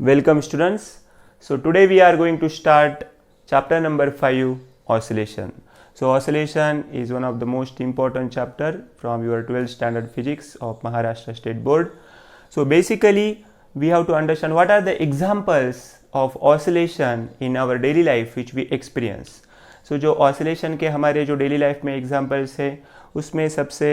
Welcome students. So today we are going to start chapter number 5, oscillation. So oscillation is one of the most important chapter from your 12th standard physics of Maharashtra State Board. So basically we have to understand what are the examples of oscillation in our daily life which we experience. So जो oscillation के हमारे जो daily life में examples है उसमें सबसे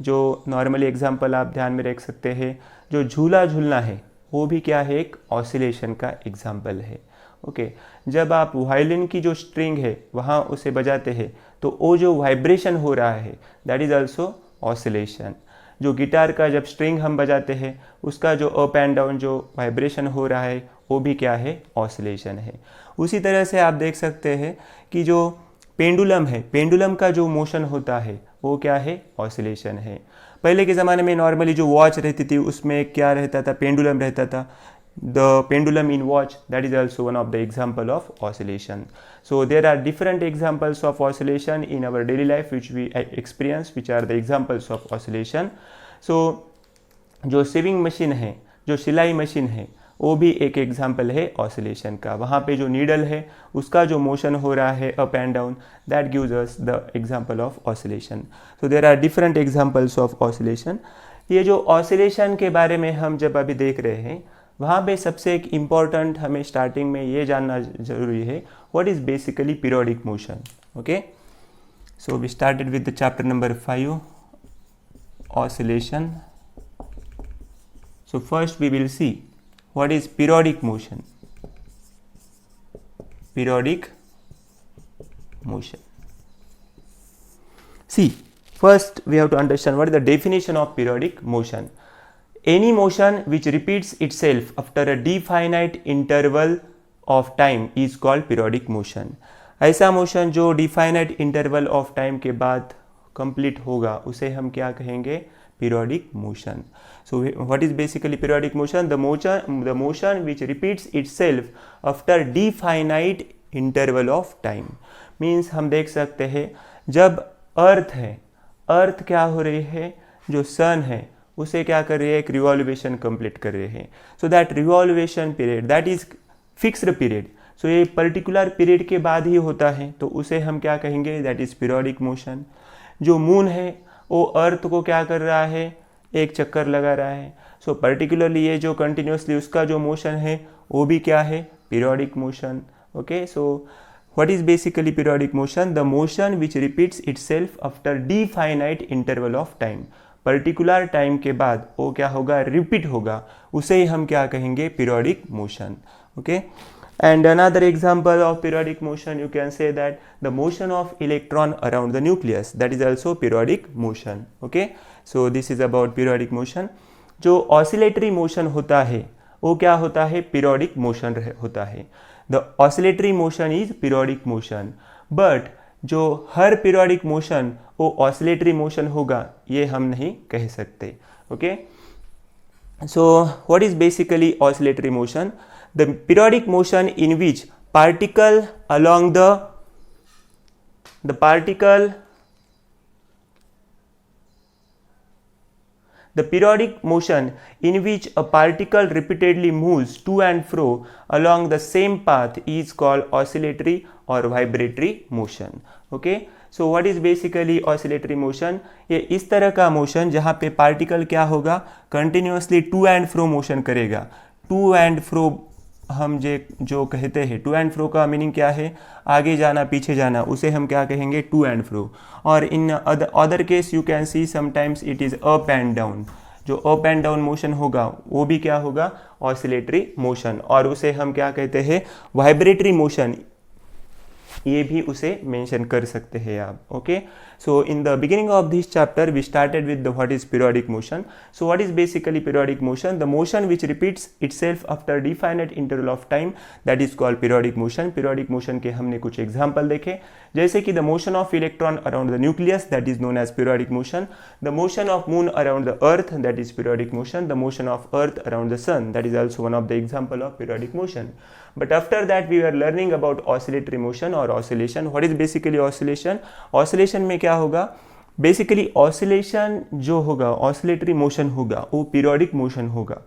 जो normally example आप ध्यान में रख सकते हैं, जो झूला झूलना है वो भी क्या है, एक ऑसिलेशन का एग्जाम्पल है. ओके जब आप वायलिन की जो स्ट्रिंग है वहाँ उसे बजाते हैं तो वो जो वाइब्रेशन हो रहा है दैट इज़ आल्सो ऑसिलेशन. जो गिटार का जब स्ट्रिंग हम बजाते हैं उसका जो अप एंड डाउन जो वाइब्रेशन हो रहा है वो भी क्या है, ऑसिलेशन है. उसी तरह से आप देख सकते हैं कि जो पेंडुलम है, पेंडुलम का जो मोशन होता है वो क्या है, ऑसिलेशन है. पहले के ज़माने में नॉर्मली जो वॉच रहती थी उसमें क्या रहता था, पेंडुलम रहता था. The pendulum in watch that is also one of the example of oscillation. So there are different examples of oscillation in our daily life which we experience which are the examples of oscillation. So जो sewing machine है, जो सिलाई machine है वो भी एक example है oscillation का. वहाँ पे जो नीडल है उसका जो मोशन हो रहा है up and down that gives us the example of oscillation. So there are different examples of oscillation. ये जो ऑसिलेशन के बारे में हम जब अभी देख रहे हैं वहाँ पे सबसे एक इम्पॉर्टेंट हमें स्टार्टिंग में ये जानना जरूरी है, what is basically periodic motion. Okay so we started with the chapter number 5 oscillation. So first we will see what is periodic motion. Periodic motion. See, first we have to understand what is the definition of periodic motion. Any motion which repeats itself after a definite interval of time is called periodic motion. ऐसा motion जो definite interval of time के बाद complete होगा उसे हम क्या कहेंगे, periodic motion. So what is basically periodic motion? The motion which repeats itself after definite interval of time. Means हम देख सकते हैं जब अर्थ है, अर्थ क्या हो रही है, जो सन है उसे क्या कर रही है, एक रिवॉल्यूशन कंप्लीट कर रहे हैं. So that revolution period that is fixed period. So ये पर्टिकुलर पीरियड के बाद ही होता है तो उसे हम क्या कहेंगे, दैट इज पीरियोडिक मोशन. जो मून है वो अर्थ को क्या कर रहा है, एक चक्कर लगा रहा है. सो पर्टिकुलरली ये जो कंटिन्यूसली उसका जो मोशन है वो भी क्या है, periodic motion. Okay so what is basically periodic motion? The motion which repeats itself after definite interval of time. Particular time के बाद वो क्या होगा, रिपीट होगा, उसे ही हम क्या कहेंगे, periodic motion. Okay and another example of periodic motion you can say that the motion of electron around the nucleus, that is also periodic motion. Okay so this is about periodic motion. जो oscillatory motion होता है वो क्या होता है, periodic motion होता है. the oscillatory motion is periodic motion but जो हर periodic motion वो oscillatory motion होगा ये हम नहीं कह सकते. Okay so what is basically oscillatory motion? The periodic motion in which particle along the periodic motion in which a particle repeatedly moves to and fro along the same path is called oscillatory or vibratory motion. Okay so what is basically oscillatory motion? ये इस तरह का motion जहाँ पे particle क्या होगा, continuously to and fro motion करेगा. To and fro हम जो कहते हैं, टू एंड फ्रो का मीनिंग क्या है, आगे जाना पीछे जाना, उसे हम क्या कहेंगे, टू एंड फ्रो. और in other case you can see sometimes it is up and down. जो अप एंड डाउन मोशन होगा वो भी क्या होगा, ऑसिलेटरी मोशन. और उसे हम क्या कहते हैं, वाइब्रेटरी मोशन, ये भी उसे मेंशन कर सकते हैं आप. Okay so in the beginning of this chapter we started with the what is periodic motion. So what is basically periodic motion? The motion which repeats itself after definite interval of time that is called periodic motion. Periodic motion के हमने कुछ example देखे, जैसे कि the motion of electron around the nucleus that is known as periodic motion. The motion of moon around the earth that is periodic motion. The motion of earth around the sun that is also one of the example of periodic motion. But after that we were learning about oscillatory motion or oscillation. What is basically oscillation? Oscillation में क्या होगा, basically oscillation जो होगा, oscillatory motion होगा वो periodic motion होगा.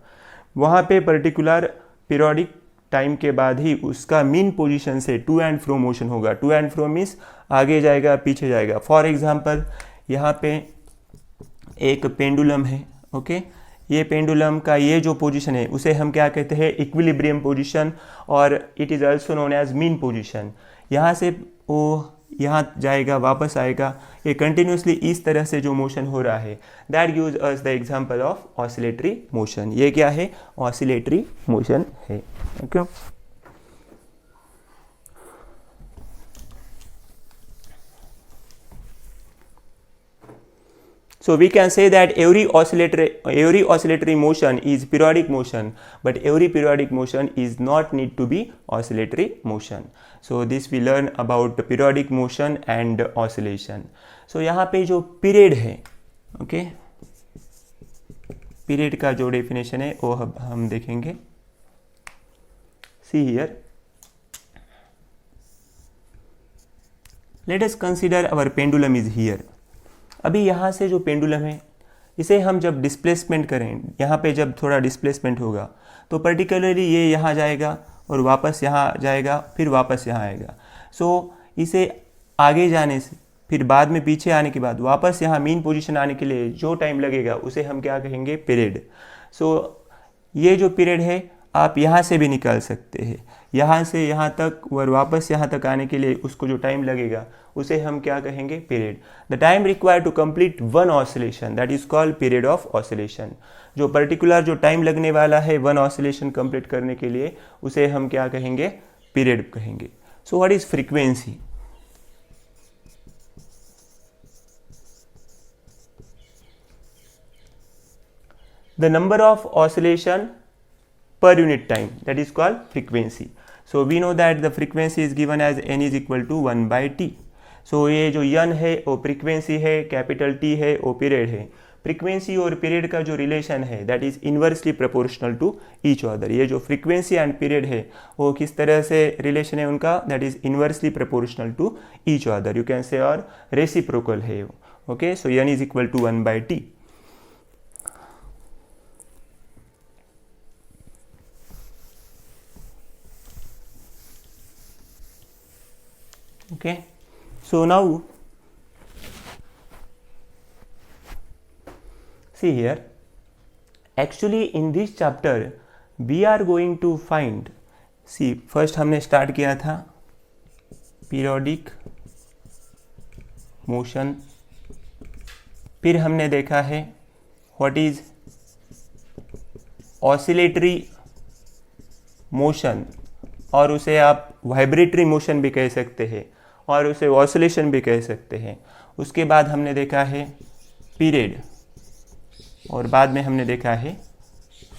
वहाँ पे पर्टिकुलर पीरियोडिक टाइम के बाद ही उसका मीन पोजीशन से टू एंड फ्रो मोशन होगा। टू एंड फ्रो मीन्स आगे जाएगा पीछे जाएगा। फॉर एग्जांपल यहाँ पे एक पेंडुलम है, ओके। ये पेंडुलम का ये जो पोजीशन है उसे हम क्या कहते हैं, इक्विलिब्रियम पोजीशन, और it is also known as mean position. यहाँ से वो यहाँ जाएगा वापस आएगा, ये कंटिन्यूसली इस तरह से जो मोशन हो रहा है, that gives us the example of oscillatory motion. ये क्या है, ऑसिलेटरी मोशन है, okay. So we can say that every oscillatory motion is periodic motion, but every periodic motion is not need to be oscillatory motion. So this we learn about periodic motion and oscillation. So यहाँ पे जो period है, okay, period का जो definition है वो हम देखेंगे। See here, let us consider our pendulum is here. अभी यहाँ से जो पेंडुलम है इसे हम जब डिस्प्लेसमेंट करें, यहाँ पे जब थोड़ा डिस्प्लेसमेंट होगा तो पर्टिकुलरली ये यहाँ जाएगा और वापस यहाँ जाएगा, फिर वापस यहाँ आएगा। सो इसे आगे जाने से फिर बाद में पीछे आने के बाद वापस यहाँ मीन पोजीशन आने के लिए जो टाइम लगेगा उसे हम क्या कहेंगे, पीरियड। सो ये जो पीरियड है आप यहाँ से भी निकाल सकते हैं, यहाँ से यहाँ तक और वापस यहाँ तक आने के लिए उसको जो टाइम लगेगा उसे हम क्या कहेंगे, period. The time required to complete one oscillation that is called period of oscillation. जो पर्टिकुलर जो टाइम लगने वाला है वन ऑसिलेशन कंप्लीट करने के लिए उसे हम क्या कहेंगे, पीरियड कहेंगे। सो what is frequency? The number of oscillation per unit time, that is called frequency. So we know that the frequency is given as n is equal to 1 by t. So ये जो n है वो frequency है, capital T है वो period है। Frequency और period का जो रिलेशन है that is inversely proportional to each other. ये जो फ्रीक्वेंसी एंड पीरियड है वो किस तरह से रिलेशन है उनका, that is inversely proportional to each other, you can say, और रेसिप्रोकल है, okay. So n is equal to 1 by t. Okay, so now see here, actually in this chapter we are going to find, see first हमने start किया था periodic motion, फिर हमने देखा है what is oscillatory motion, और उसे आप वाइब्रेटरी मोशन भी कह सकते हैं और उसे ऑसिलेशन भी कह सकते हैं। उसके बाद हमने देखा है पीरियड, और बाद में हमने देखा है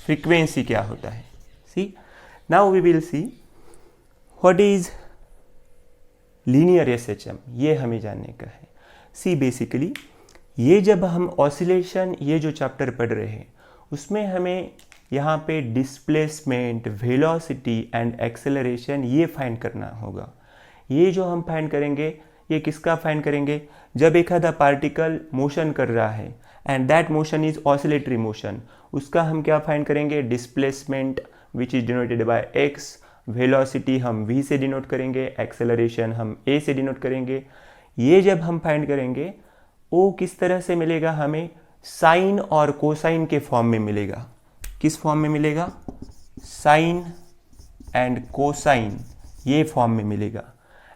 फ्रीक्वेंसी क्या होता है। See now we will see what is linear SHM, ये हमें जानने का है। सी बेसिकली ये जब हम ऑसिलेशन ये जो चैप्टर पढ़ रहे हैं उसमें हमें यहाँ पे डिस्प्लेसमेंट, वेलोसिटी एंड एक्सेलरेशन ये फाइंड करना होगा। ये जो हम फाइंड करेंगे ये किसका फाइंड करेंगे, जब एक आधा पार्टिकल मोशन कर रहा है and that motion is oscillatory motion, उसका हम क्या फाइंड करेंगे, displacement which is denoted bye x, velocity हम v से डिनोट करेंगे, एक्सेलरेशन हम a से डिनोट करेंगे। ये जब हम फाइंड करेंगे वो किस तरह से मिलेगा, हमें साइन और कोसाइन के फॉर्म में मिलेगा। किस फॉर्म में मिलेगा, साइन एंड कोसाइन ये फॉर्म में मिलेगा।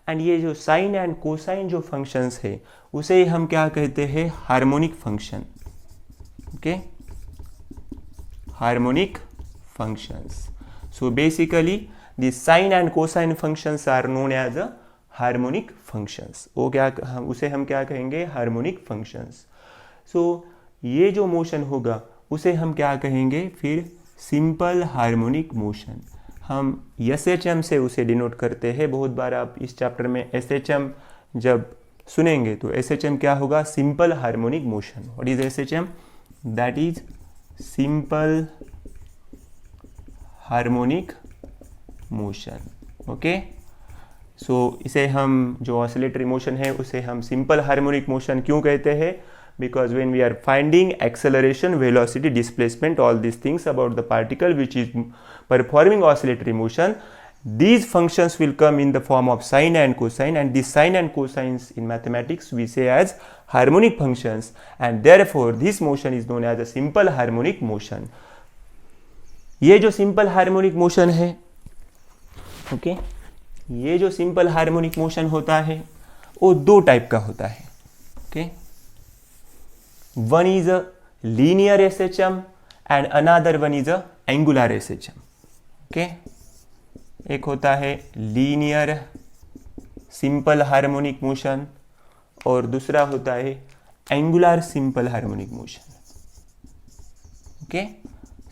एंड ये जो साइन एंड कोसाइन जो फंक्शंस है उसे हम क्या कहते हैं, harmonic function, okay, harmonic functions. So basically the sine and cosine functions are known as a harmonic functions. वो क्या, उसे हम क्या कहेंगे, हार्मोनिक फंक्शंस। सो ये जो मोशन होगा उसे हम क्या कहेंगे, फिर सिंपल हार्मोनिक मोशन। हम एसएचएम से उसे डिनोट करते हैं। बहुत बार आप इस चैप्टर में एसएचएम जब सुनेंगे तो एसएचएम क्या होगा, simple harmonic motion. What is SHM, that is simple harmonic motion, okay. So इसे हम जो ऑसिलेटरी मोशन है उसे हम सिंपल हार्मोनिक मोशन क्यों कहते हैं, because when we are finding acceleration, velocity, displacement, all these things about the particle which is performing oscillatory motion, these functions will come in the form of sine and cosine, and these sine and cosines in mathematics we say as harmonic functions, and therefore this motion is known as a simple harmonic motion. ये जो simple harmonic motion है, okay, ये जो simple harmonic motion होता है वो दो type का होता है, okay. One is a linear SHM and another one is a angular SHM, okay. एक होता है लीनियर सिंपल हार्मोनिक मोशन और दूसरा होता है angular simple harmonic motion, okay.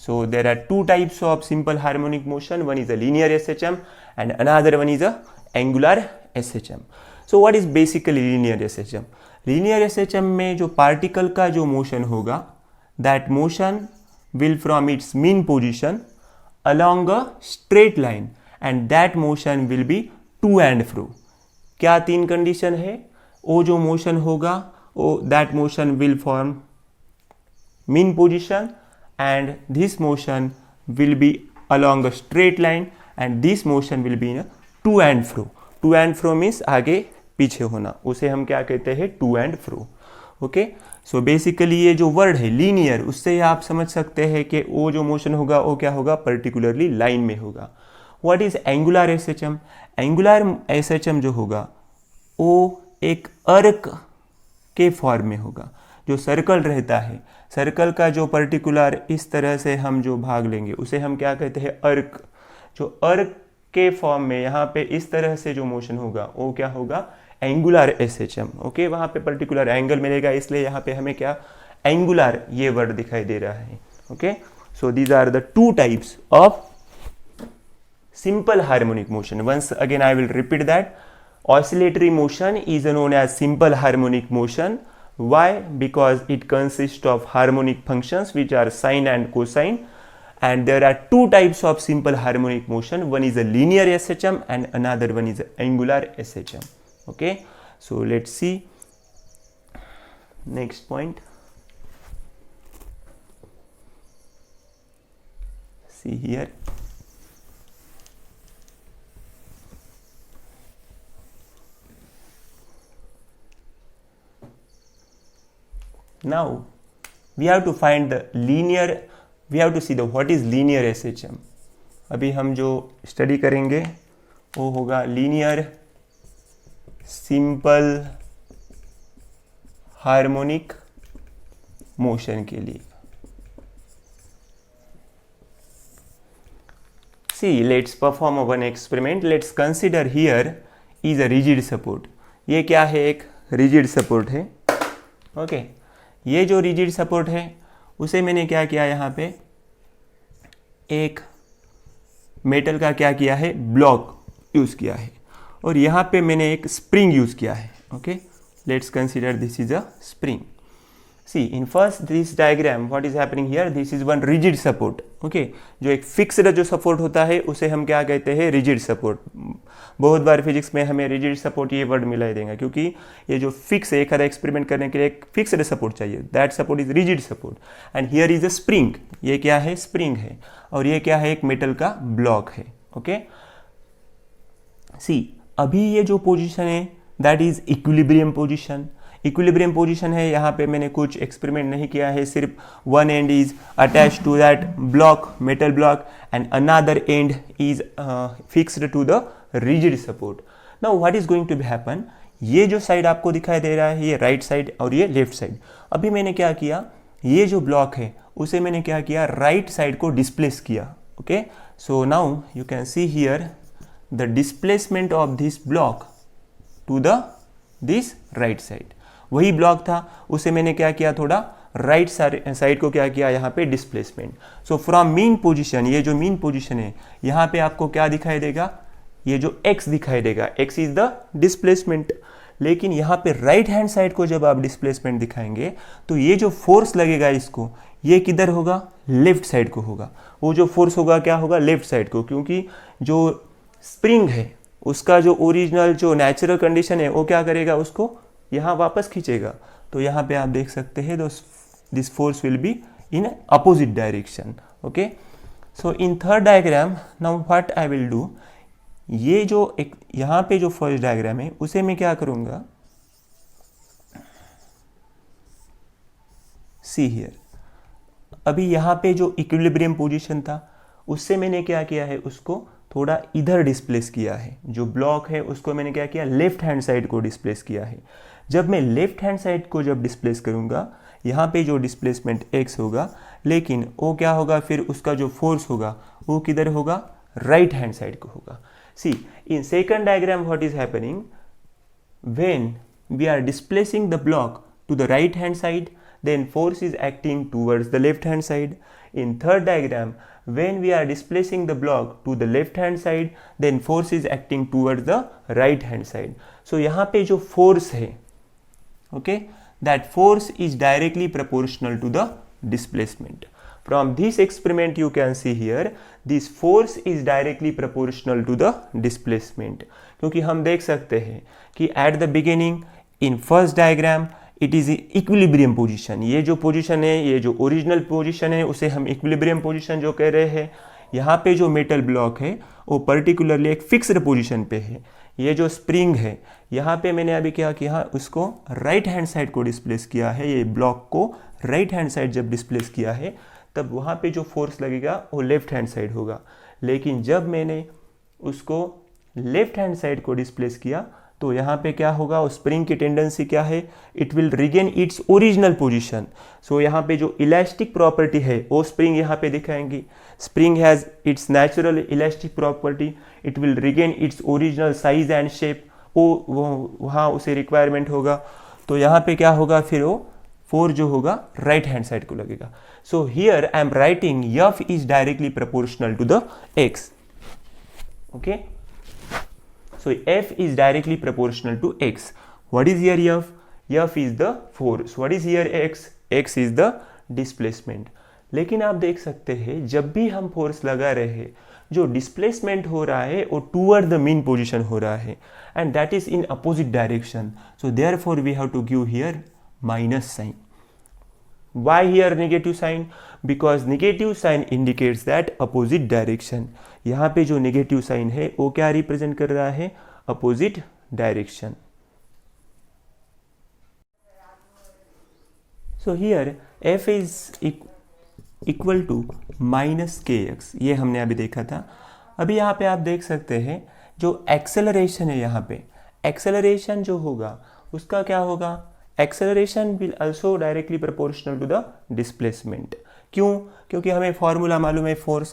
So there are two types of simple harmonic motion. One is a linear SHM and another one is a angular SHM. So what is basically linear SHM? Linear SHM में जो particle का जो motion होगा, that motion will from its mean position along a straight line and that motion will be to and fro. क्या तीन condition है? वो जो motion होगा वो that motion will form mean position and this motion will be along a straight line and this motion will be in a to and fro. To and fro means आगे पीछे होना, उसे हम क्या कहते हैं? to and fro, okay. So basically ये जो वर्ड है लीनियर, उससे आप समझ सकते हैं कि वो जो मोशन होगा वो क्या होगा? पर्टिकुलरली लाइन में होगा. What is angular SHM? Angular SHM जो होगा वो एक अर्क के फॉर्म में होगा. जो सर्कल रहता है, सर्कल का जो पर्टिकुलर इस तरह से हम जो भाग लेंगे उसे हम क्या कहते हैं? अर्क. जो अर्क के फॉर्म में यहाँ पे इस तरह से जो मोशन होगा वो क्या होगा? Angular SHM, okay. वहाँ पे पर्टिकुलर एंगल मिलेगा, इसलिए यहाँ पे हमें क्या एंगुलर ये वर्ड दिखाई दे रहा है, okay. So these are the two types of simple harmonic motion. Once again I will repeat that. Oscillatory motion is known as simple harmonic motion. Why? Because it consists of harmonic functions which are sine and cosine, and there are two types of simple harmonic motion. One is a linear SHM and another one is a angular SHM, okay. So let's see next point. See here. Now we have to find the linear, we have to see the what is linear SHM. अभी हम जो study करेंगे वो होगा linear simple harmonic motion के लिए. See, let's perform one experiment. Let's consider here is a rigid support. ये क्या है? एक rigid support है, ओके. ये जो रिजिड सपोर्ट है उसे मैंने क्या किया? यहाँ पे एक मेटल का क्या किया है? ब्लॉक यूज़ किया है, और यहाँ पे मैंने एक स्प्रिंग यूज़ किया है, okay. Let's consider this is a spring. See in first this diagram what is happening here? This is one rigid support, okay. जो एक फिक्स्ड जो सपोर्ट होता है उसे हम क्या कहते हैं? Rigid support. बहुत बार फिजिक्स में हमें रिजिड सपोर्ट ये वर्ड मिला देगा, क्योंकि ये जो फिक्स है, एक आधा एक्सपेरिमेंट करने के लिए एक फिक्स्ड सपोर्ट चाहिए. That support is rigid support. And here is a spring. ये क्या है? स्प्रिंग है. और ये क्या है? एक मेटल का ब्लॉक है, ओके. सी अभी ये जो पोजिशन है that is equilibrium position. Equilibrium position है. यहाँ पे मैंने कुछ एक्सपेरिमेंट नहीं किया है, सिर्फ one end is attach to that block, metal block, and another end is fixed to the rigid support. Now what is going to be happen? ये जो साइड आपको दिखाई दे रहा है ये राइट साइड और ये लेफ्ट साइड. अभी मैंने क्या किया? ये जो ब्लॉक है उसे मैंने क्या किया? राइट साइड को डिस्प्लेस किया, okay. So now you can see here the displacement of this block to the this right side. वही ब्लॉक था, उसे मैंने क्या किया? थोड़ा राइट साइड को क्या किया? यहाँ पे displacement. So from mean position, ये जो मीन पोजीशन है यहाँ पे आपको क्या दिखाई देगा? ये जो x दिखाई देगा, x इज द डिस्प्लेसमेंट. लेकिन यहाँ पे राइट हैंड साइड को जब आप डिस्प्लेसमेंट दिखाएंगे तो ये जो फोर्स लगेगा इसको, ये किधर होगा? लेफ्ट साइड को होगा. वो जो फोर्स होगा क्या होगा? लेफ्ट साइड को, क्योंकि जो स्प्रिंग है उसका जो ओरिजिनल जो नेचुरल कंडीशन है वो क्या करेगा? उसको यहाँ वापस खींचेगा. तो यहाँ पे आप देख सकते हैं this force will be in opposite direction. Okay, so in third diagram now what I will do, ये जो एक यहाँ पे जो फर्स्ट डायग्राम है उसे मैं क्या करूँगा, सी हियर, अभी यहाँ पे जो इक्विलिब्रियम पोजीशन था उससे मैंने क्या किया है, उसको थोड़ा इधर डिस्प्लेस किया है. जो ब्लॉक है उसको मैंने क्या किया, लेफ्ट हैंड साइड को डिस्प्लेस किया है. जब मैं लेफ्ट हैंड साइड को जब डिस्प्लेस करूँगा, यहाँ पे जो डिस्प्लेसमेंट x होगा, लेकिन वो क्या होगा, फिर उसका जो फोर्स होगा वो किधर होगा, राइट हैंड साइड को होगा. See in second diagram what is happening, when we are displacing the block to the right hand side, then force is acting towards the left hand side. In third diagram, when we are displacing the block to the left hand side, then force is acting towards the right hand side. So यहाँ पे जो force है, okay, that force is directly proportional to the displacement. From this experiment you can see here, this force is directly proportional to the displacement. क्योंकि हम देख सकते हैं कि at the beginning in first diagram it is equilibrium position. ये जो position है, ये जो ओरिजिनल पोजीशन है, उसे हम इक्विलिब्रियम पोजीशन जो कह रहे हैं. यहाँ पे जो मेटल ब्लॉक है वो पर्टिकुलरली एक फिक्स्ड पोजीशन पे है. ये जो स्प्रिंग है, यहाँ पे मैंने अभी क्या किया, उसको राइट हैंड साइड को डिस्प्लेस किया है. ये ब्लॉक को राइट हैंड साइड जब डिस्प्लेस किया है, तब वहाँ पे जो फोर्स लगेगा वो लेफ्ट हैंड साइड होगा. लेकिन जब मैंने उसको लेफ्ट हैंड साइड को डिस्प्लेस किया, तो यहाँ पे क्या होगा, उस स्प्रिंग की टेंडेंसी क्या है, it will regain its original position. So यहाँ पे जो इलास्टिक प्रॉपर्टी है वो स्प्रिंग यहाँ पे दिखाएंगी. Spring has its natural elastic property, it will regain its original size and shape. वो वहाँ उसे रिक्वायरमेंट होगा. तो यहाँ पे क्या होगा, फिर वो फोर्स जो होगा राइट हैंड साइड को लगेगा. So here I am writing F is directly proportional to the x. Okay, so F is directly proportional to x. What is here F? F is the force. What is here x? X is the displacement. लेकिन आप देख सकते हैं जब भी हम force लगा रहे हैं, जो डिस्प्लेसमेंट हो रहा है वो टूवर्ड द मीन पोजीशन हो रहा है, and that is in opposite direction. So therefore we have to give here minus sign. Why here negative sign? Because negative sign indicates that opposite direction. यहाँ पे जो नेगेटिव साइन है वो क्या represent कर रहा है, opposite direction. So here F is equal to minus kx. ये हमने अभी देखा था. अभी यहाँ पे आप देख सकते हैं जो एक्सेलरेशन है, यहाँ पे एक्सेलरेशन जो होगा उसका क्या होगा, acceleration will also directly proportional to the displacement. क्यों? क्योंकि हमें फॉर्मूला मालूम है फोर्स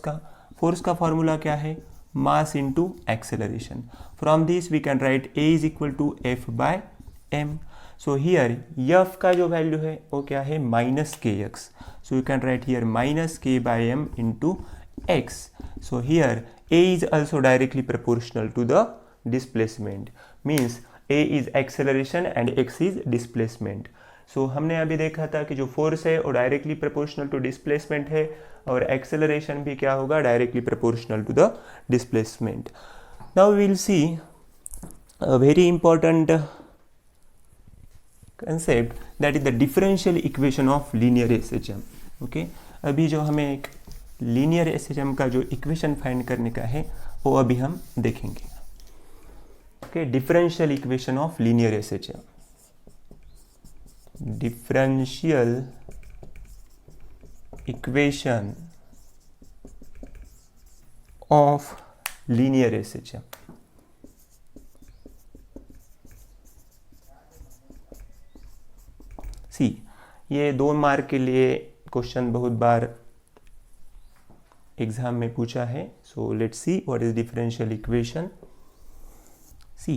का फॉर्मूला क्या है, mass into acceleration. From this we can write A is equal to F by m. So here F का जो वैल्यू है वो क्या है, minus kx. So you can write here minus k by m into x. So here A is also directly proportional to the displacement, means A is acceleration and x is displacement. So हमने अभी देखा था कि जो force है वो directly proportional to displacement है, और एक्सेलरेशन भी क्या होगा, directly proportional to the displacement. Now we will see a very important concept, that is the differential equation of linear SHM. Okay, अभी जो हमें एक लीनियर SHM का जो इक्वेशन फाइंड करने का है वो अभी हम देखेंगे. Okay, differential equation of linear SHM. Differential equation of linear SHM. See, ये 2 मार्क के लिए क्वेश्चन बहुत बार एग्जाम में पूछा है. So let's see what is differential equation. See,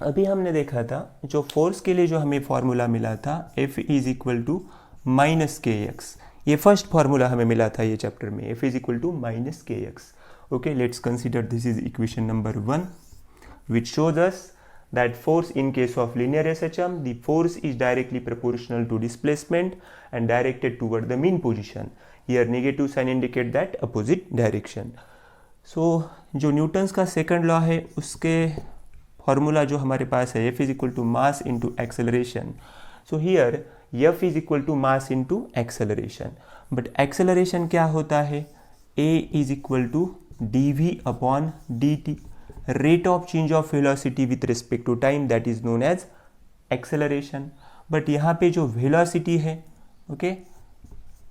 अभी हमने देखा था जो फोर्स के लिए जो हमें फॉर्मूला मिला था, F is equal to minus kx. ये फर्स्ट फॉर्मूला हमें मिला था ये चैप्टर में, F is equal to minus kx. Okay, let's consider this is equation number 1 which shows us that force in case of linear SHM, the force is directly proportional to displacement and directed toward the mean position. Here negative sign indicate that opposite direction. So जो Newton's का second law है उसके formula जो हमारे पास है, F is equal to mass into acceleration. So here F is equal to mass into acceleration, but acceleration क्या होता है, A is equal to dv upon dt, rate of change of velocity with respect to time, that is known as acceleration. But यहाँ पे जो velocity है, okay,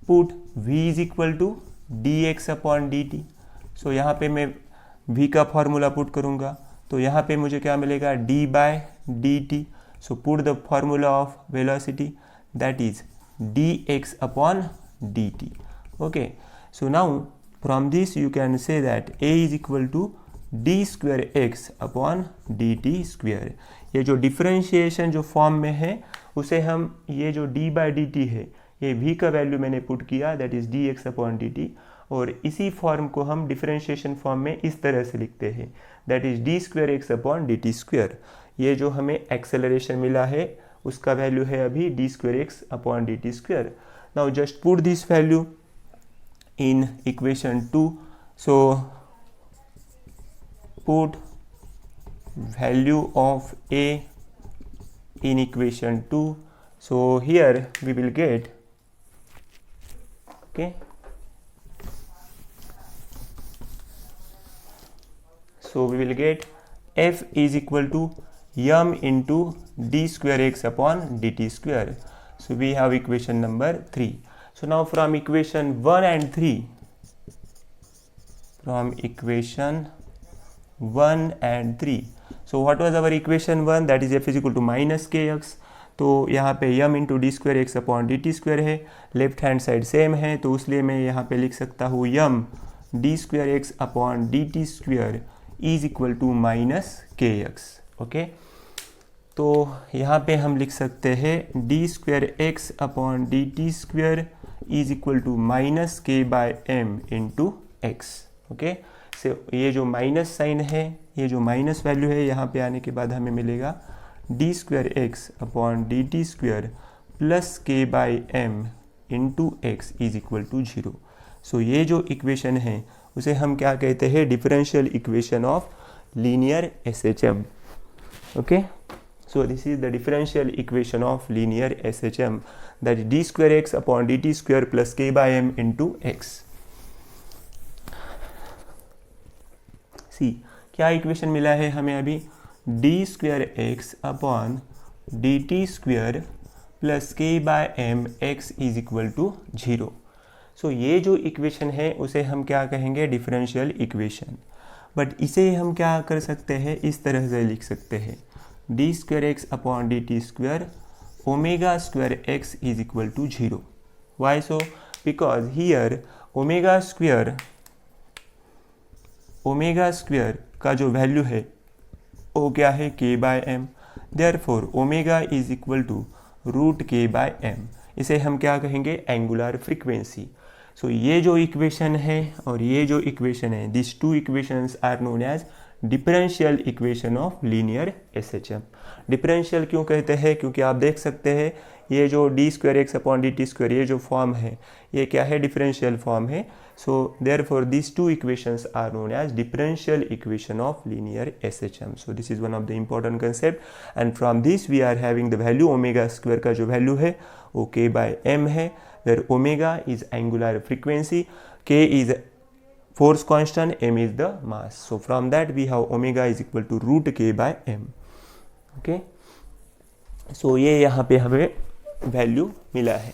put v is equal to dx upon dt. सो यहाँ पे मैं v का formula put करूँगा, तो यहाँ पे मुझे क्या मिलेगा, d by dt. So put the formula of velocity, that is dx upon dt. Okay, so now from this you can say that a is equal to d square x upon dt square. ये जो differentiation जो form में है उसे हम, ये जो d by dt है, ये v का वैल्यू मैंने पुट किया, that is dx upon dt, और इसी फॉर्म को हम डिफरेंशिएशन फॉर्म में इस तरह से लिखते हैं, that is d square x upon dt square. ये जो हमें एक्सेलरेशन मिला है उसका वैल्यू है अभी d square x upon dt square. Now just put this value in equation 2. So put value of a in equation 2. So here we will get, okay, so we will get f is equal to m into d square x upon dt square. So we have equation number 3. So now from equation 1 and 3, from equation 1 and 3, so what was our equation 1, that is f is equal to minus kx. तो यहाँ पे m into d square x upon dt square है, left hand side same है, तो इसलिए मैं यहाँ पे लिख सकता हूँ m d square x upon dt square is equal to minus kx. Okay, तो यहाँ पे हम लिख सकते हैं d square x upon d t square is equal to minus k by m into x. Okay, से ये जो माइनस साइन है, ये जो माइनस वैल्यू है, यहाँ पे आने के बाद हमें मिलेगा d square x upon d t square plus k by m into x is equal to 0. So ये जो इक्वेशन है उसे हम क्या कहते हैं, differential equation of linear SHM. Okay, so this is the differential equation of linear SHM, that is d square x upon dt square plus k by m into x. See, क्या equation मिला है हमें अभी, d square x upon dt square plus k by m x is equal to 0. So ये जो equation है उसे हम क्या कहेंगे, डिफरेंशियल इक्वेशन. बट इसे हम क्या कर सकते हैं, इस तरह से लिख सकते हैं, d square x upon d t square omega square x is equal to 0. Why so, because here omega square का जो वैल्यू है वो क्या है, k by m. Therefore omega is equal to root k by m. इसे हम क्या कहेंगे, एंगुलर फ्रीक्वेंसी. सो ये जो इक्वेशन है और ये जो इक्वेशन है, this two equations are known as differential equation of linear SHM. Differential क्यों कहते हैं, क्योंकि आप देख सकते हैं ये जो D square x upon d T square, ये जो फॉर्म है ये क्या है, डिफरेंशियल फॉर्म है. So therefore this two equations are known as differential equation of linear SHM. So this is one of the important concept, and from this we are having the value omega square का जो value है वो k by m है, where omega is angular frequency, k is force constant, m is the mass. So from that we have omega is equal to root k by m. Okay, so ये यहाँ पे हमें value मिला है.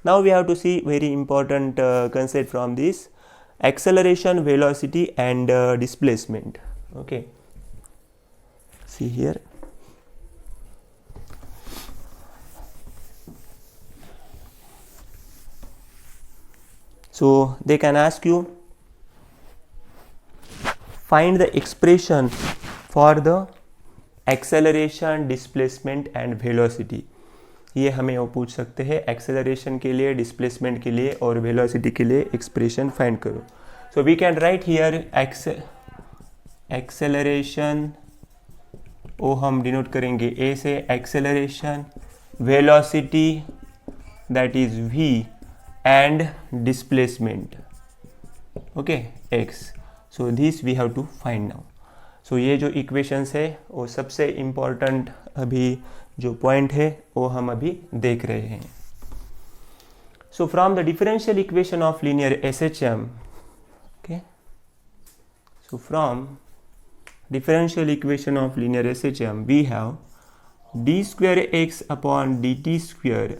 Now we have to see very important concept from this, acceleration, velocity and displacement. Okay, see here. So they can ask you, find the expression for the acceleration, displacement and velocity. ये हमें वो पूछ सकते हैं, acceleration के लिए, displacement के लिए और वेलोसिटी के लिए एक्सप्रेशन फाइंड करो. So we can write here acceleration, वो हम डिनोट करेंगे ए से, acceleration, velocity that is v and displacement, okay, x. So this we have to find now. So ये जो equations है वो सबसे important अभी जो पॉइंट है वो हम अभी देख रहे हैं. So from the differential equation of linear SHM, okay, so from differential equation of linear SHM we have d square x upon dt square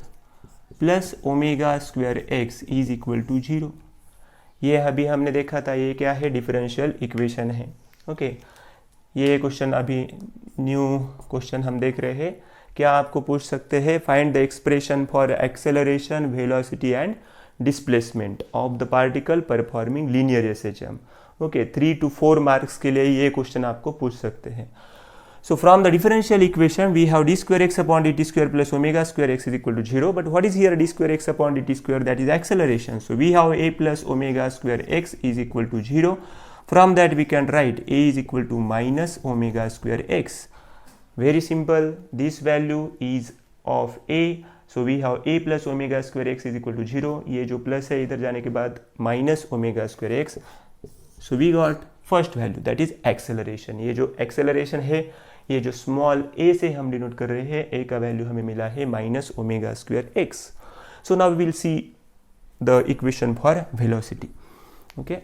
plus omega square x is equal to 0. ये अभी हमने देखा था, ये क्या है, differential equation है. Okay, ये क्वेश्चन अभी न्यू क्वेश्चन हम देख रहे हैं. क्या आपको पूछ सकते हैं, find the expression for acceleration, velocity and displacement of the particle performing linear SHM. Okay, 3 to 4 marks के लिए ये क्वेश्चन आपको पूछ सकते हैं. So from the differential equation we have d square x upon dt square plus omega square x is equal to 0. But what is here d square x upon dt square? That is acceleration. So we have a plus omega square x is equal to 0. From that we can write a is equal to minus omega square x. Very simple. This value is of a. So we have a plus omega square x is equal to 0. ये जो plus है इधर जाने के बाद minus omega square x. So we got first value, that is acceleration. ये जो acceleration है, ये जो स्मॉल a से हम डिनोट कर रहे हैं, a का वैल्यू हमें मिला है minus omega square x. So now we will see the equation for velocity. Okay,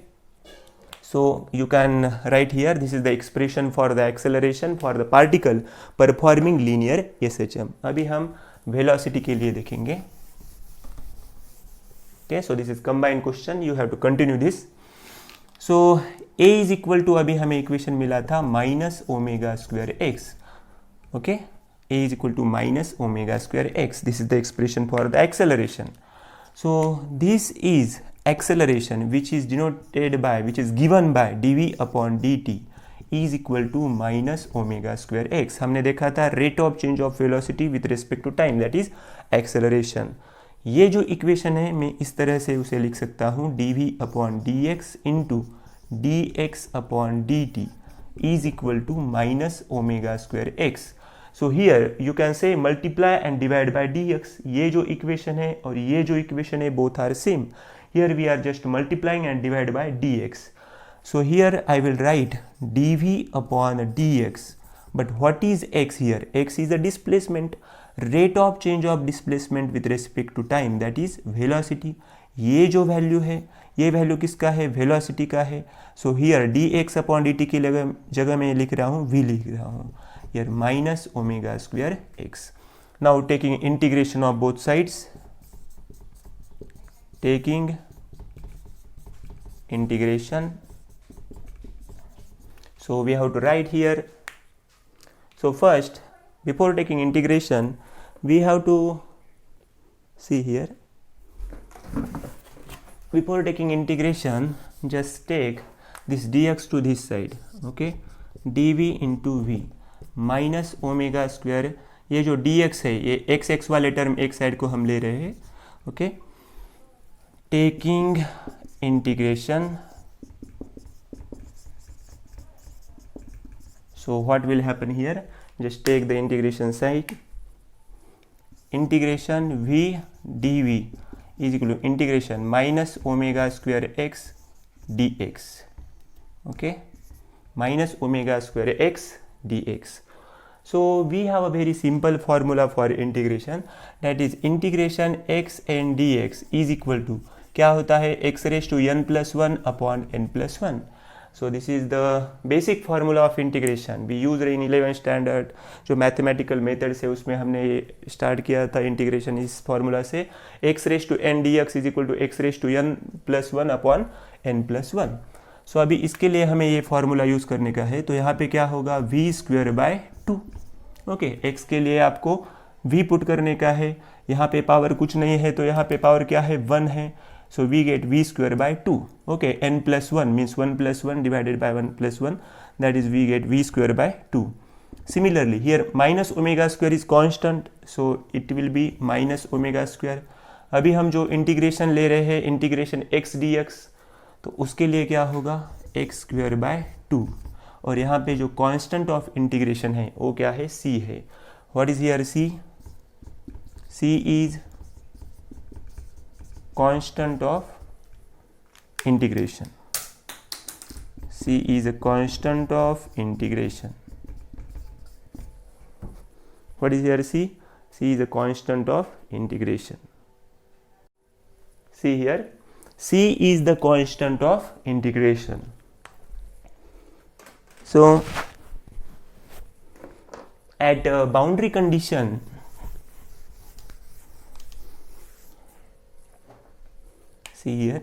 so you can write here, this is the expression for the acceleration for the particle performing linear SHM. अभी हम velocity के लिए देखेंगे. Okay, so this is combined question, you have to continue this. So a is equal to, अभी हमें equation मिला था minus omega square x. Okay, a is equal to minus omega square x. This is the expression for the acceleration. So this is acceleration which is denoted by, which is given by dv upon dt is equal to minus omega square x. हमने देखा था rate of change of velocity with respect to time, that is acceleration. ये जो equation है मैं इस तरह से उसे लिख सकता हूँ, dv upon dx into dx upon dt is equal to minus omega square x. So here you can say multiply and divide by dx. ये जो इक्वेशन है और ये जो इक्वेशन है both are same. Here we are just multiplying and divide by dx. So here I will write dv upon dx. But what is x here? X is the displacement, rate of change of displacement with respect to time, that is velocity. ये जो value है, ये value किसका है, velocity का है. So here dx upon dt की जगह में लिख रहा हूँ v लिख रहा हूँ, here minus omega square x. Now taking integration of both sides, taking integration. So we have to write here. So first, before taking integration we have to see here. Before taking integration, just take this dx to this side. Okay, dv into v minus omega square. ये जो dx है, ये x x वाले term एक side को हम ले रहे हैं. Okay, taking integration. So what will happen here? Just take the integration side. Integration v dv is equal to integration minus omega square x dx. Okay, minus omega square x dx. So we have a very simple formula for integration, that is integration x and dx is equal to, क्या होता है, x raised to n plus 1 upon n plus 1. So this is the basic formula of integration we used in 11th standard. जो mathematical methods है उसमें हमने start किया था integration इस फॉर्मूला से. x raised to n dx is equal to x raised to n plus 1 upon n plus 1. सो अभी इसके लिए हमें ये फॉर्मूला यूज़ करने का है. तो यहाँ पे क्या होगा, v square by 2. Okay, x के लिए आपको v पुट करने का है. यहाँ पे पावर कुछ नहीं है तो यहाँ पे पावर क्या है, 1 है. So we get v square by 2. Okay, n plus 1 means 1 plus 1 divided by 1 plus 1, that is we get v square by 2. Similarly here minus omega square is constant, so it will be minus omega square. अभी हम जो integration ले रहे हैं, integration x dx, तो उसके लिए क्या होगा, x square by 2. और यहाँ पे जो कांस्टेंट ऑफ इंटीग्रेशन है वो क्या है, c है. What is here c? c is constant of integration. C is a constant of integration. What is here c? C is a constant of integration. See here, c is the constant of integration. So at boundary condition, see here,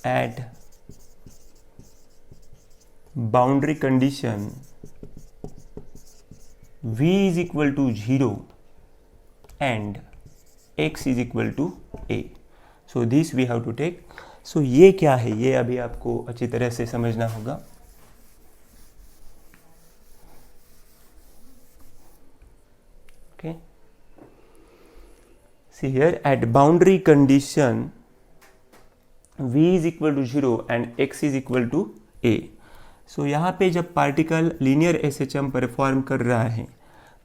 at boundary condition v is equal to 0 and x is equal to a. So this we have to take. So ये क्या है, ये अभी आपको अच्छी तरह से समझना होगा. Okay. See here, at boundary condition v is equal to 0 and x is equal to a. So यहाँ पे जब पार्टिकल लीनियर SHM परफॉर्म कर रहा है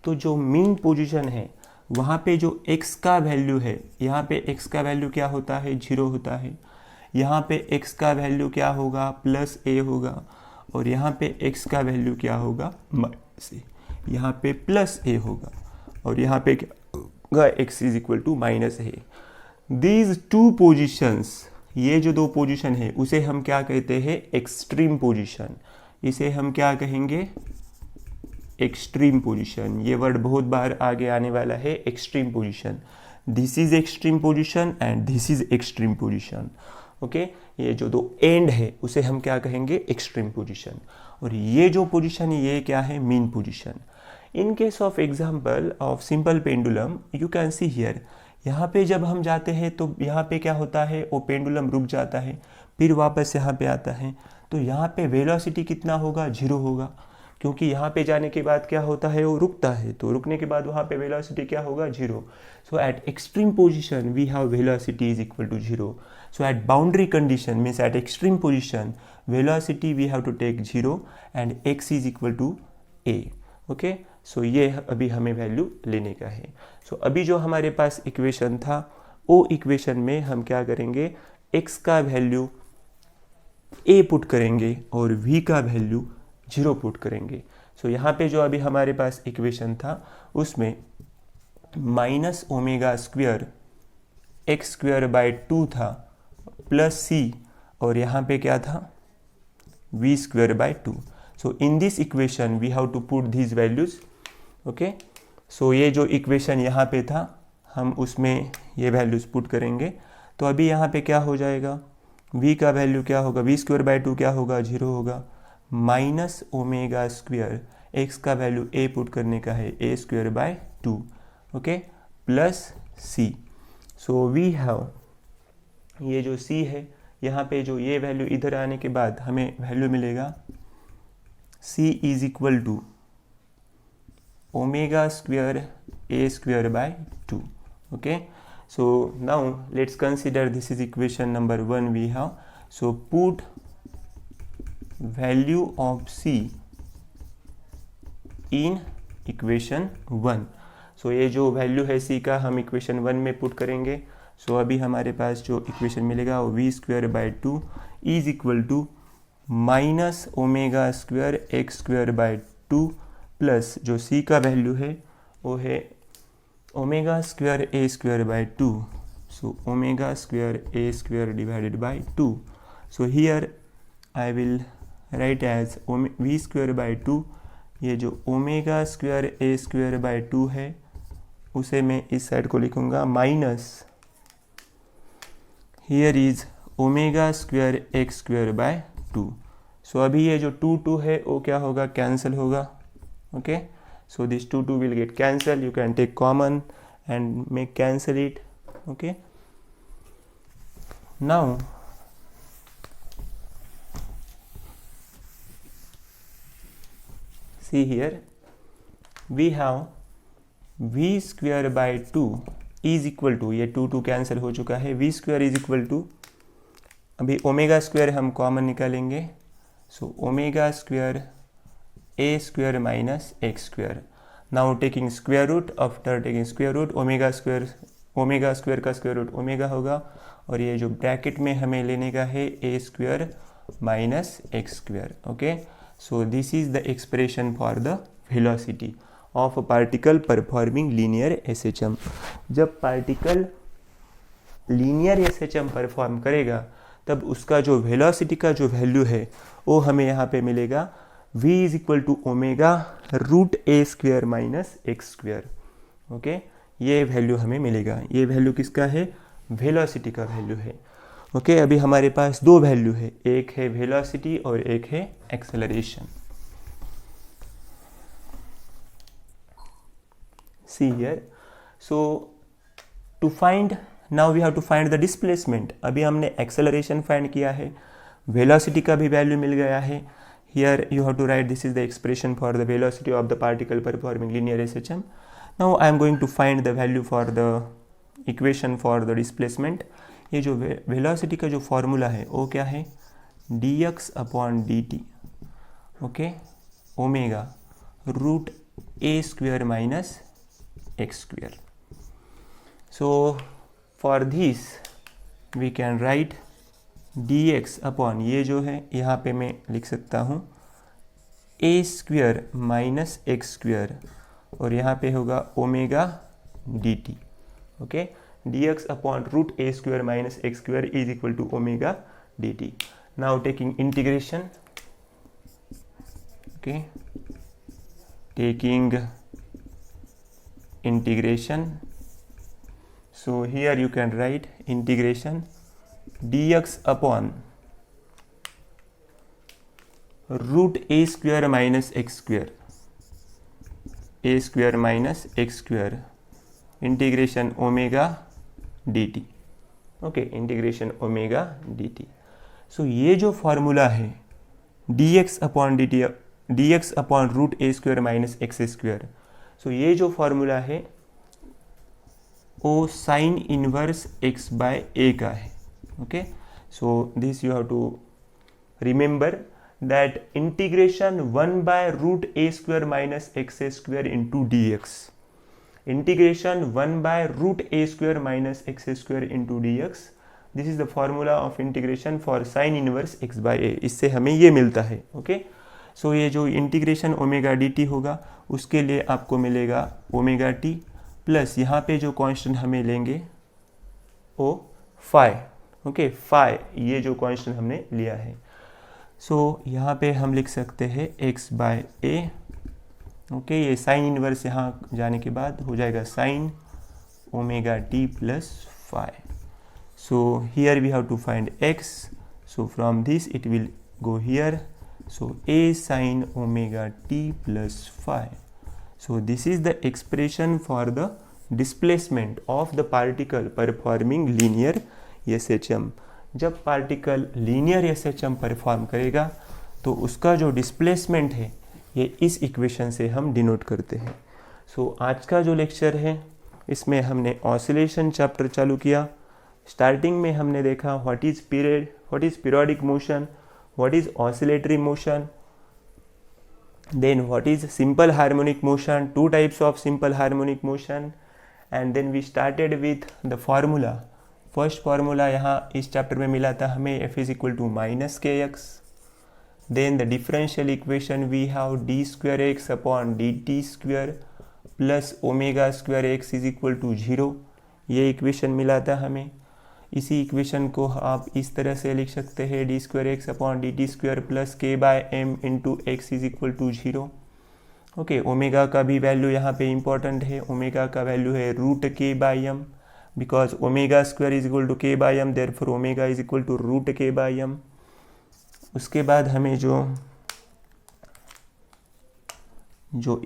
तो जो मीन पोजीशन है वहाँ पे जो x का वैल्यू है, यहाँ पे x का वैल्यू क्या होता है, 0 होता है. यहाँ पे x का वैल्यू क्या होगा, प्लस a होगा. और यहाँ पे x का वैल्यू क्या होगा, माइनस a. यहाँ पे प्लस a होगा और यहाँ पे क्या होगा, x is equal to minus a. These two positions, ये जो दो पोजीशन है उसे हम क्या कहते हैं, एक्सट्रीम पोजीशन. इसे हम क्या कहेंगे, एक्सट्रीम पोजीशन. ये वर्ड बहुत बार आगे आने वाला है, extreme position. This is extreme position and this is extreme position. Okay, ये जो दो एंड है उसे हम क्या कहेंगे, एक्सट्रीम पोजीशन. और ये जो पोजीशन है ये क्या है, mean position. In case of example of simple pendulum you can see here, यहाँ पे जब हम जाते हैं तो यहाँ पे क्या होता है, वो पेंडुलम रुक जाता है, फिर वापस यहाँ पे आता है. तो यहाँ पे वेलोसिटी कितना होगा, 0 होगा, क्योंकि यहाँ पे जाने के बाद क्या होता है, वो रुकता है. तो रुकने के बाद वहाँ पे वेलोसिटी क्या होगा, 0. So at extreme position we have velocity is equal to 0. So at boundary condition means at extreme position velocity we have to take 0 and x is equal to a. Okay, so ये अभी हमें value लेने का है. सो अभी जो हमारे पास equation था वो इक्वेशन में हम क्या करेंगे, x का वैल्यू a पुट करेंगे और v का वैल्यू 0 पुट करेंगे. सो यहाँ पे जो अभी हमारे पास इक्वेशन था उसमें minus omega square x square by 2 था प्लस c और यहाँ पे क्या था, v square by 2. So in this equation we have to put these values. Okay, so ये जो इक्वेशन यहाँ पे था हम उसमें ये वैल्यूज पुट करेंगे. तो अभी यहाँ पे क्या हो जाएगा, v का वैल्यू क्या होगा, v स्क्वेयर बाई 2 क्या होगा, 0 होगा. माइनस ओमेगा स्क्वेयर x का वैल्यू a पुट करने का है, a square by 2. Okay, plus c. So we have, ये जो c है यहाँ पे जो ये वैल्यू इधर आने के बाद हमें वैल्यू मिलेगा c is equal to omega square a square by 2. Okay, so now let's consider this is equation number 1 we have. So put value of c in equation 1. सो ये जो वैल्यू है c का हम इक्वेशन 1 में put करेंगे. सो अभी हमारे पास जो इक्वेशन मिलेगा वो v square by 2 is equal to minus omega square x square by 2 plus जो c का वैल्यू है वो है omega square a square by 2. So omega square a square divided by 2. So here I will write as v square by 2. ये जो omega square a square by 2 है उसे मैं इस साइड को लिखूंगा minus here is omega square x square by 2. सो अभी ये जो 2 है वो क्या होगा, कैंसिल होगा. Okay, so this 2 will get cancel. You can take common and make cancel it. Okay, now see here we have v square by 2 is equal to, ये 2 cancel हो चुका है, v square is equal to, अभी omega square हम common निकालेंगे. So omega square a square minus x square. Now taking square root, after taking square root omega square का square root omega होगा और ये जो ब्रैकेट में हमें लेने का है a square minus x square. Okay, so this is the expression for the velocity. Of a particle performing linear SHM। जब पार्टिकल लीनियर SHM परफॉर्म करेगा तब उसका जो वेलोसिटी का जो वैल्यू है वो हमें यहाँ पे मिलेगा v is equal to omega root a square minus x square. Okay, ये वैल्यू हमें मिलेगा। ये वैल्यू किसका है? वेलोसिटी का वैल्यू है। ओके, अभी हमारे पास दो वैल्यू है, एक है वेलोसिटी और एक है acceleration. See here, so to find, now we have to find the displacement. अभी हमने एक्सेलरेशन फाइंड किया है, वेलोसिटी का भी वैल्यू मिल गया है। Here you have to write this is the expression for the velocity of the particle performing linear SHM। Now I am going to find the value for the equation for the displacement. ये जो velocity का जो formula है वो क्या है? dx upon dt, okay, omega root a square minus x square. So for this we can write dx upon, ये जो है यहाँ पे मैं लिख सकता हूँ a square minus x square, और यहाँ पे होगा omega dt। Okay, dx upon root a square minus x square is equal to omega dt. Now taking integration, okay, taking integration, so here you can write integration dx upon root a square minus x square, a square minus x square, integration omega dt। Okay, integration omega dt। So ये जो formula है dx upon dt, dx upon root a square minus x square, so ये जो formula है वो sine inverse x by a का है। Okay, so this you have to remember that integration 1 by root a square minus x square into dx, integration 1 by root a square minus x square into dx, this is the formula of integration for sin inverse x by a। इससे हमें ये मिलता है। Okay, so ये जो integration omega dt होगा उसके लिए आपको मिलेगा ओमेगा t प्लस यहाँ पे जो कांस्टेंट हमें लेंगे वो फाई। ओके, फाई ये जो कांस्टेंट हमने लिया है, सो यहाँ पे हम लिख सकते हैं x बाय a। ओके, ये साइन इनवर्स यहाँ जाने के बाद हो जाएगा sine omega t plus phi. So here we have to find x, so from this it will go here, so a sine omega t plus phi. So this is the expression for the displacement of the particle performing linear SHM। जब particle linear SHM perform करेगा तो उसका जो displacement है ये इस equation से हम डिनोट करते हैं। सो आज का जो लेक्चर है इसमें हमने ऑसिलेशन चैप्टर चालू किया। स्टार्टिंग में हमने देखा what is periodic motion, what is oscillatory motion, then what is simple harmonic motion, two types of simple harmonic motion, and then we started with the formula. First formula यहाँ इस chapter में मिला था हमें, f is equal to minus kx। Then the differential equation we have d square x upon dt square plus omega square x is equal to 0। ये equation मिला था हमें। इसी इक्वेशन को आप इस तरह से लिख सकते हैं d square x upon dt square plus k by m into x is equal to 0। Okay, omega का भी वैल्यू यहाँ पे इम्पोर्टेंट है। ओमेगा का वैल्यू है root k by m, because omega square is equal to k by m, therefore omega is equal to root k by m। उसके बाद हमें जो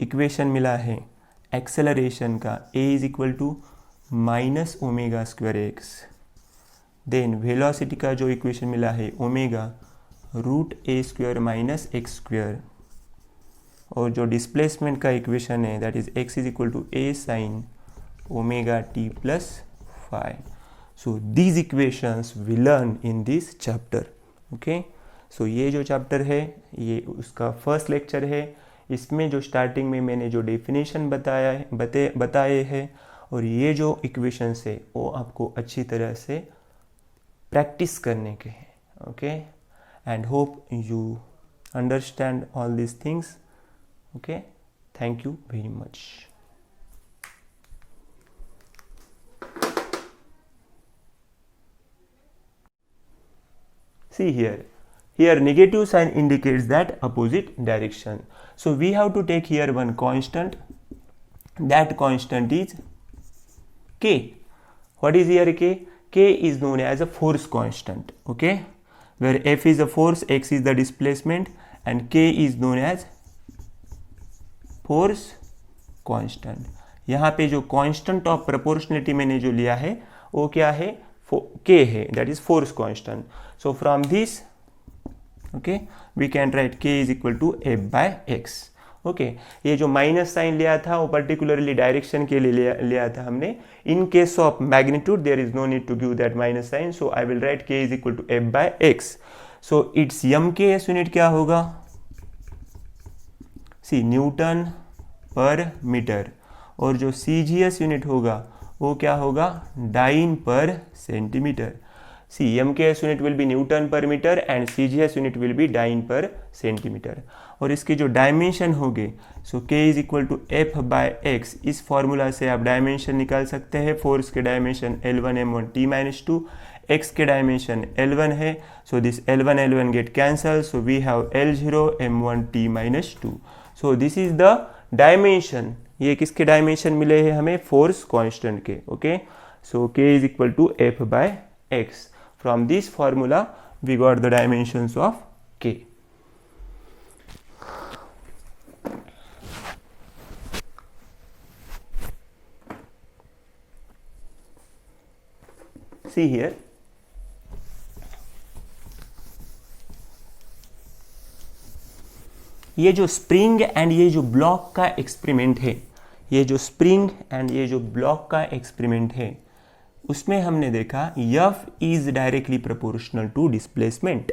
इक्वेशन मिला है एक्सेलरेशन का, a is equal to minus omega square x. Then velocity का जो equation मिला है omega root a square minus x square, और जो डिस्प्लेसमेंट का इक्वेशन है that is x is equal to a sine omega t plus phi. So these equations we learn in this chapter. Okay, so ये जो chapter है ये उसका first lecture है। इसमें जो स्टार्टिंग में मैंने जो डेफिनेशन बताए हैं और ये जो इक्वेशंस है वो आपको अच्छी तरह से प्रैक्टिस करने के हैं। Okay, and hope you understand all these things. Okay, Thank you very much. See here negative sign indicates that opposite direction. So we have to take here one constant. That constant is K. What is here K? K is known as a force constant, okay, where F is a force, X is the displacement, and K is known as force constant. यहाँ पे जो constant of proportionality मैंने जो लिया है वो क्या है? K है, that is force constant. So from this, okay, we can write K is equal to F by X. Okay ये जो माइनस साइन लिया था वो पर्टिकुलरली डायरेक्शन के लिए लिया था हमने. In case of magnitude there is no need to give that minus sign, so I will write k is equal to F by x. So it's M K S unit क्या होगा? सी Newton per metre, और जो सी G S unit होगा वो क्या होगा? Dyne per centimetre. See M K S unit will be newton per metre and C G S unit will be dyne per centimetre. और इसके जो डायमेंशन होंगे, सो के is equal to F by x, इस formula से आप dimension निकाल सकते हैं. फोर्स के dimension L1 M1 T-2, x के डायमेंशन L1 है, so this L1 L1 get cancel, so we have L0 M1 T-2. So this is the dimension. ये किसके डायमेंशन मिले हैं हमें? Force constant K. Okay, so के is equal to F by X. From this formula we got the dimensions of K. See here, ये जो spring and ये जो ब्लॉक का एक्सपेरिमेंट है, ये जो स्प्रिंग एंड ये जो ब्लॉक का एक्सपेरिमेंट है, उसमें हमने देखा F is directly proportional to displacement,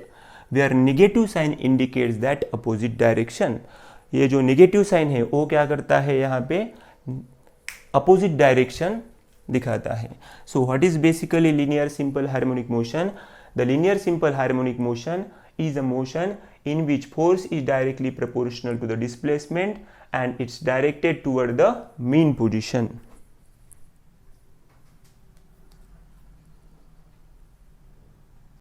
where negative sign indicates that opposite direction. ये जो negative sign है वो क्या करता है? यहाँ पे opposite direction दिखाता है. So what is basically linear simple harmonic motion? The linear simple harmonic motion is a motion in which force is directly proportional to the displacement and it's directed toward the mean position.